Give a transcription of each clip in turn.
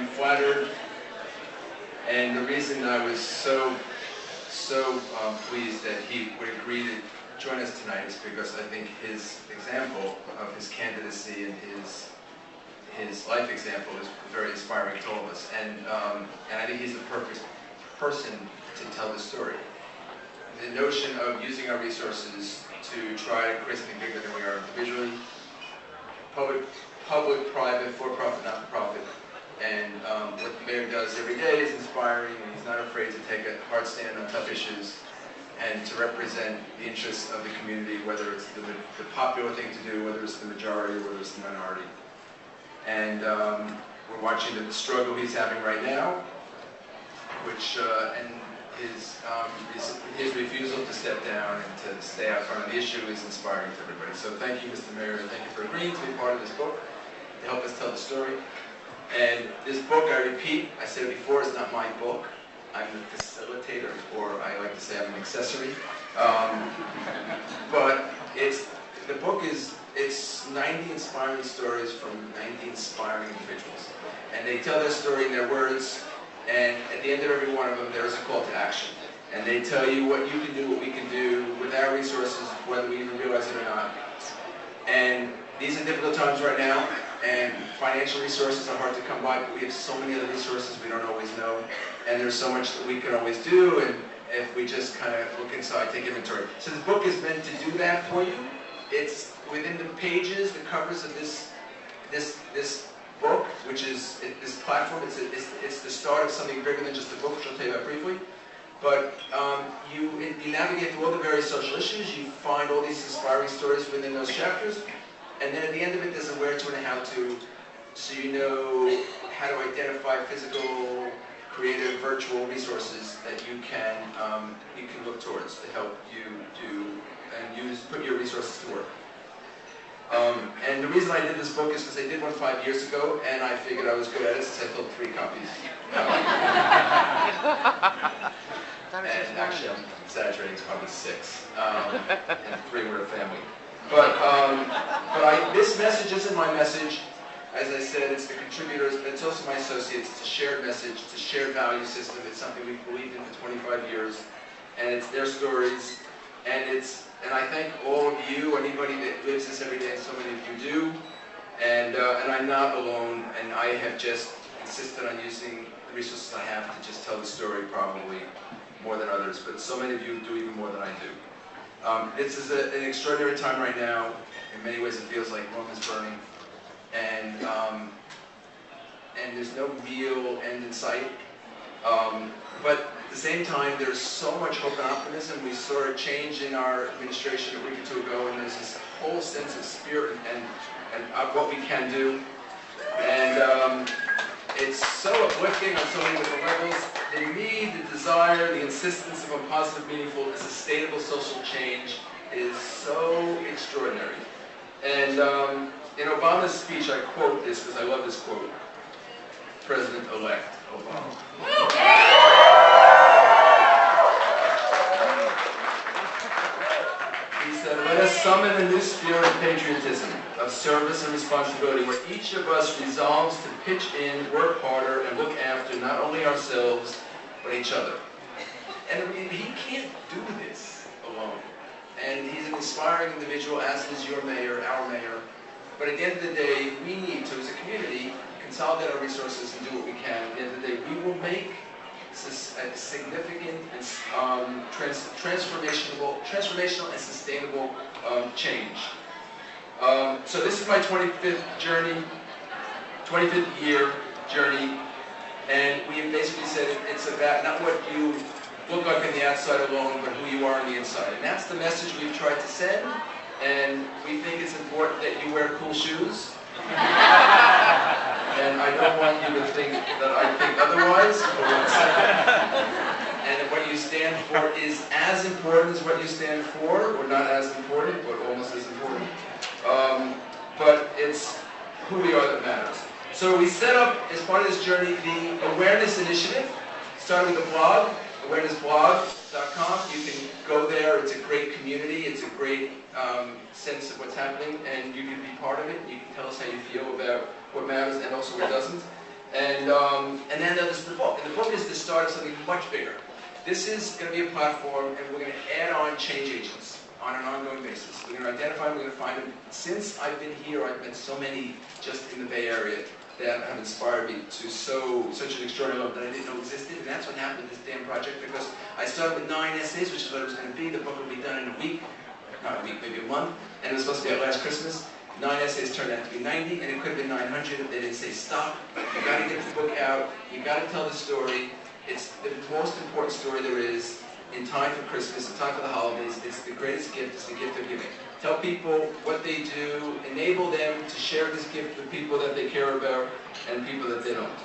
I'm flattered, and the reason I was so pleased that he would agree to join us tonight is because I think his example of his candidacy and his life example is very inspiring to all of us, and I think he's the perfect person to tell the story. The notion of using our resources to try to create something bigger than we are individually, public, private, for-profit, not-for-profit, and what the mayor does every day is inspiring, and he's not afraid to take a hard stand on tough issues and to represent the interests of the community, whether it's the popular thing to do, whether it's the majority, or whether it's the minority. And we're watching the struggle he's having right now, which and his refusal to step down and to stay out front of the issue is inspiring to everybody. So thank you, Mr. Mayor, and thank you for agreeing to be part of this book to help us tell the story. And this book, I repeat, I said it before, is not my book. I'm the facilitator, or I like to say I'm an accessory. But the book is 90 inspiring stories from 90 inspiring individuals. And they tell their story in their words, and at the end of every one of them, there is a call to action. And they tell you what you can do, what we can do with our resources, whether we even realize it or not. And these are difficult times right now, and financial resources are hard to come by, but we have so many other resources we don't always know. And there's so much that we can always do, and if we just kind of look inside, take inventory. So this book is meant to do that for you. It's within the pages, the covers of this book, which is this platform. It's the start of something bigger than just a book, which I'll tell you about briefly. But you navigate through all the various social issues. You find all these inspiring stories within those chapters. And then at the end of it, there's a where to and a how to, so you know how to identify physical, creative, virtual resources that you can look towards to help you do and put your resources to work. And the reason I did this book is because I did one 5 years ago, and I figured I was good at it since I filled 3 copies. And actually, I'm exaggerating, it's probably 6, and 3 were a family. But this message isn't my message. As I said, it's the contributors, but it's also my associates. It's a shared message. It's a shared value system. It's something we've believed in for 25 years, and it's their stories. And I thank all of you, anybody that lives this every day, and so many of you do. And I'm not alone, and I have just insisted on using the resources I have to just tell the story, probably more than others, but so many of you do even more than I do. This is an extraordinary time right now. In many ways, it feels like Rome is burning, and there's no real end in sight. But at the same time, there's so much hope and optimism. We saw a change in our administration a week or 2 ago, and there's this whole sense of spirit and what we can do. And it's so uplifting on so many different levels. The need, the desire, the insistence of a positive, meaningful, and sustainable social change is so extraordinary. And in Obama's speech, I quote this because I love this quote. President-elect Obama. He said, "Let us summon a new spirit of patriotism, of service and responsibility, where each of us resolves to pitch in, work harder, and look after not only ourselves, but each other." And he can't do this alone. And he's an inspiring individual, as is your mayor, our mayor. But at the end of the day, we need to, as a community, consolidate our resources and do what we can. At the end of the day, we will make a significant and transformational and sustainable change. So this is my 25th year journey, and we have basically said it's about not what you look like on the outside alone, but who you are on the inside. And that's the message we've tried to send, and we think it's important that you wear cool shoes. And I don't want you to think that I think otherwise for 1 second. And what you stand for is as important as what you stand for, or not as important, but almost as important. But it's who we are that matters. So we set up, as part of this journey, the Awearness initiative. Started with a blog, awearnessblog.com. You can go there. It's a great community. It's a great sense of what's happening, and you can be part of it. You can tell us how you feel about what matters and also what doesn't. And then there's the book. And the book is the start of something much bigger. This is going to be a platform, and we're going to add on change agents on an ongoing basis. We're going to identify them, we're going to find them. Since I've been here, I've met so many just in the Bay Area that have inspired me to such an extraordinary level that I didn't know existed. And that's what happened with this damn project, because I started with 9 essays, which is what it was going to be. The book will be done in a week, not a week, maybe a month, and it was supposed to be out last Christmas. 9 essays turned out to be 90, and it could have been 900 if they didn't say stop. You got to get the book out. You got to tell the story. It's the most important story there is in time for Christmas, in time for the holidays. It's the greatest gift. It's the gift of giving. Tell people what they do. Enable them to share this gift with people that they care about and people that they don't.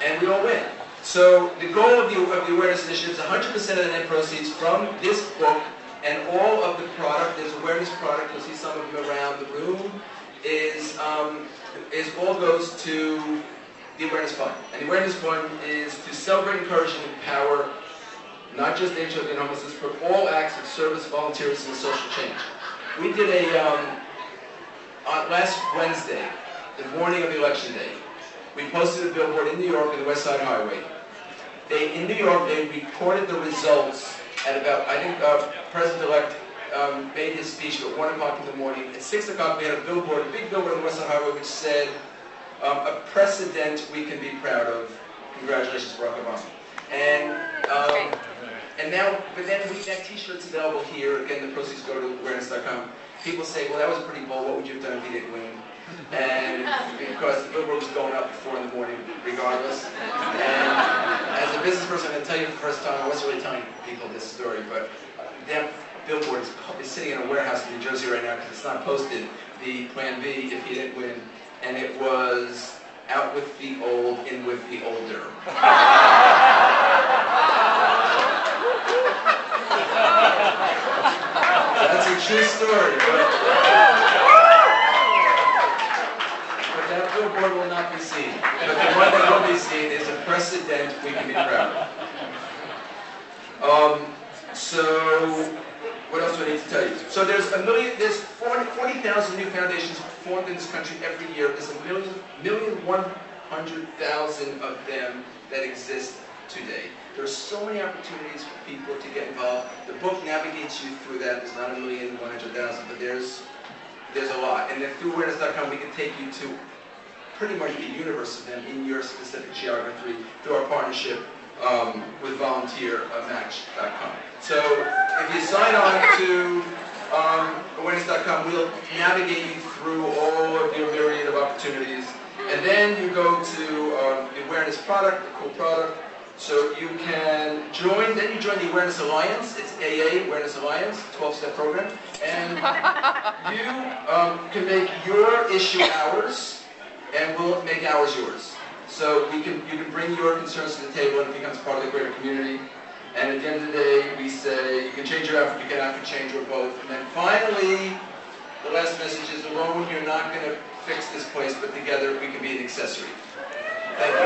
And we all win. So the goal of the Awearness Initiative is 100% of the net proceeds from this book and all of the product. There's awareness product. You'll see some of them around the room. Is all goes to the Awareness Fund. And the Awareness Fund is to celebrate, encourage, and empower not just HIV and homelessness, but all acts of service, volunteerism, and social change. We did on last Wednesday, the morning of the election day, we posted a billboard in New York on the West Side Highway. In New York, they reported the results at about, I think President-elect made his speech at 1 o'clock in the morning. At 6 o'clock, we had a billboard, a big billboard on the West Side Highway, which said, a precedent we can be proud of. Congratulations, Barack Obama. And now, but then that T-shirt's available here. Again, the proceeds go to awareness.com. People say, well, that was pretty bold. What would you have done if you didn't win? And because the billboard was going up at 4 in the morning, regardless. And as a business person, I'm going to tell you for the first time, I wasn't really telling people this story, but that billboard is sitting in a warehouse in New Jersey right now because it's not posted. The Plan B, if you didn't win, and it was out with the old, in with the older. That's a true story, but that billboard will not be seen. But the one that will be seen is a precedent we can be proud of. So, what else do I need to tell you? So there's 40,000 new foundations formed in this country every year. There's 1,100,000 of them that exist today. There are so many opportunities for people to get involved. The book navigates you through that. There's not 1,100,000, but there's a lot. And then through awareness.com, we can take you to pretty much the universe of them in your specific geography through our partnership with volunteermatch.com. So if you sign on to awareness.com, we'll navigate you through all of your myriad of opportunities. And then you go to the Awareness product, the cool product. So you can join, then you join the Awareness Alliance. It's AA, Awareness Alliance, 12-step program. And you can make your issue ours, and we'll make ours yours. So you can bring your concerns to the table, and it becomes part of the greater community. And at the end of the day, we say you can change your effort, you can have to change, or both. And then finally, the last message is alone you're not going to fix this place, but together we can be an accessory. Thank you.